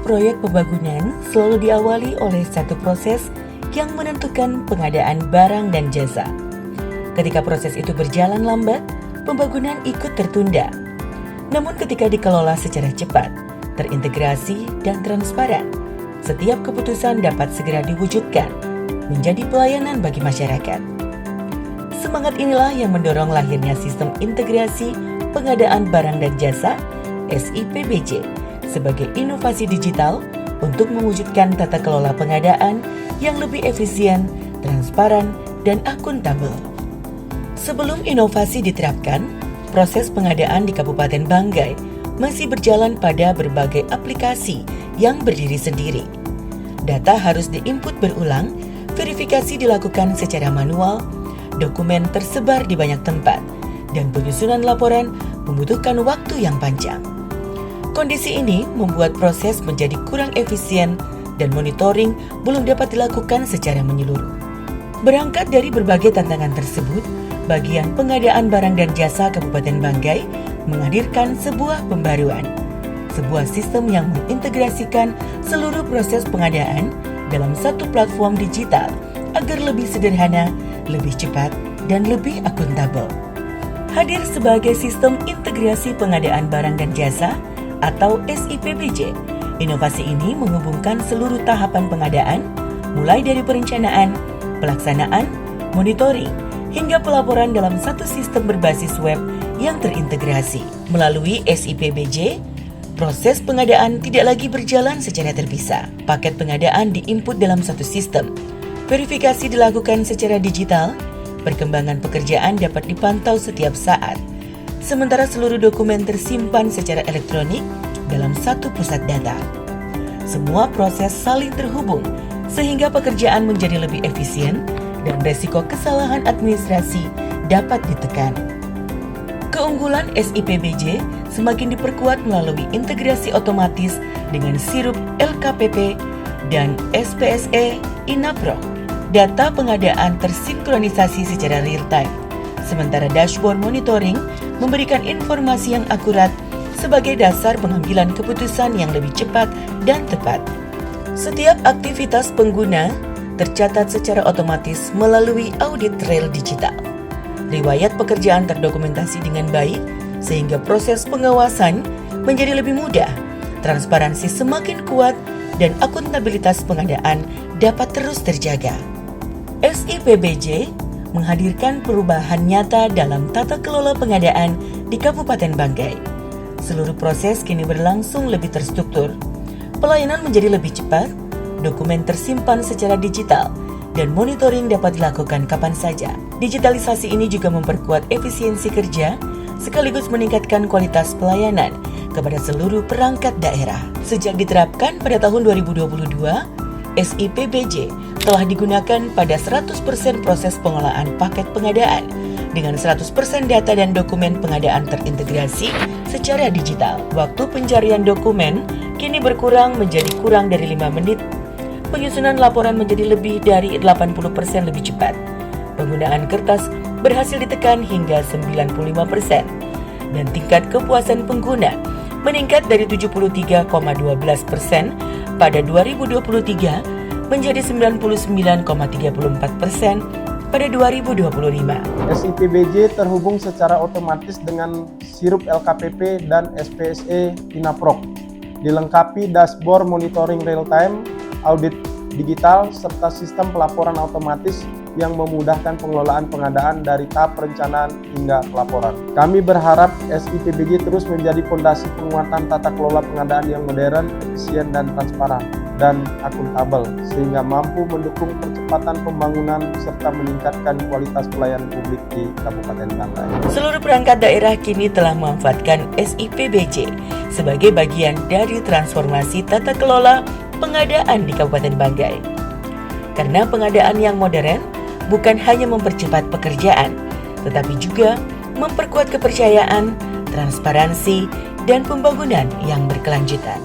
proyek pembangunan selalu diawali oleh satu proses yang menentukan pengadaan barang dan jasa. Ketika proses itu berjalan lambat, pembangunan ikut tertunda. Namun ketika dikelola secara cepat, terintegrasi, dan transparan, setiap keputusan dapat segera diwujudkan menjadi pelayanan bagi masyarakat. Semangat inilah yang mendorong lahirnya Sistem Integrasi Pengadaan Barang dan Jasa (SIPBJ) sebagai inovasi digital untuk mewujudkan tata kelola pengadaan yang lebih efisien, transparan, dan akuntabel. Sebelum inovasi diterapkan, proses pengadaan di Kabupaten Banggai masih berjalan pada berbagai aplikasi yang berdiri sendiri. Data harus diinput berulang, verifikasi dilakukan secara manual, dokumen tersebar di banyak tempat, dan penyusunan laporan membutuhkan waktu yang panjang. Kondisi ini membuat proses menjadi kurang efisien dan monitoring belum dapat dilakukan secara menyeluruh. Berangkat dari berbagai tantangan tersebut, bagian pengadaan barang dan jasa Kabupaten Banggai menghadirkan sebuah pembaruan, sebuah sistem yang mengintegrasikan seluruh proses pengadaan dalam satu platform digital agar lebih sederhana, lebih cepat, dan lebih akuntabel. Hadir sebagai Sistem Integrasi Pengadaan Barang dan Jasa atau SIPBJ, inovasi ini menghubungkan seluruh tahapan pengadaan, mulai dari perencanaan, pelaksanaan, monitoring, hingga pelaporan dalam satu sistem berbasis web yang terintegrasi. Melalui SIPBJ, proses pengadaan tidak lagi berjalan secara terpisah. Paket pengadaan diinput dalam satu sistem, verifikasi dilakukan secara digital, perkembangan pekerjaan dapat dipantau setiap saat, sementara seluruh dokumen tersimpan secara elektronik dalam satu pusat data. Semua proses saling terhubung, sehingga pekerjaan menjadi lebih efisien dan resiko kesalahan administrasi dapat ditekan. Keunggulan SIPBJ semakin diperkuat melalui integrasi otomatis dengan sirup LKPP dan SPSE Inapro. Data pengadaan tersinkronisasi secara real-time, sementara dashboard monitoring memberikan informasi yang akurat sebagai dasar pengambilan keputusan yang lebih cepat dan tepat. Setiap aktivitas pengguna tercatat secara otomatis melalui audit rel digital. Riwayat pekerjaan terdokumentasi dengan baik, sehingga proses pengawasan menjadi lebih mudah, transparansi semakin kuat, dan akuntabilitas pengadaan dapat terus terjaga. SIPBJ menghadirkan perubahan nyata dalam tata kelola pengadaan di Kabupaten Banggai. Seluruh proses kini berlangsung lebih terstruktur, pelayanan menjadi lebih cepat, dokumen tersimpan secara digital, dan monitoring dapat dilakukan kapan saja. Digitalisasi ini juga memperkuat efisiensi kerja, sekaligus meningkatkan kualitas pelayanan kepada seluruh perangkat daerah. Sejak diterapkan pada tahun 2022, SIPBJ telah digunakan pada 100% proses pengolahan paket pengadaan, dengan 100% data dan dokumen pengadaan terintegrasi secara digital. Waktu pencarian dokumen kini berkurang menjadi kurang dari 5 menit. Penyusunan laporan menjadi lebih dari 80% lebih cepat. Penggunaan kertas berhasil ditekan hingga 95%. Dan tingkat kepuasan pengguna meningkat dari 73,12% pada 2023 menjadi 99,34% pada 2025. SIPBJ terhubung secara otomatis dengan sirup LKPP dan SPSE Inaprok, dilengkapi dashboard monitoring real-time, audit digital, serta sistem pelaporan otomatis yang memudahkan pengelolaan pengadaan dari tahap perencanaan hingga pelaporan. Kami berharap SIPBJ terus menjadi fondasi penguatan tata kelola pengadaan yang modern, efisien, dan transparan, dan akuntabel, sehingga mampu mendukung percepatan pembangunan serta meningkatkan kualitas pelayanan publik di Kabupaten Banggai. Seluruh perangkat daerah kini telah memanfaatkan SIPBJ sebagai bagian dari transformasi tata kelola pengadaan di Kabupaten Banggai. Karena pengadaan yang modern bukan hanya mempercepat pekerjaan, tetapi juga memperkuat kepercayaan, transparansi, dan pembangunan yang berkelanjutan.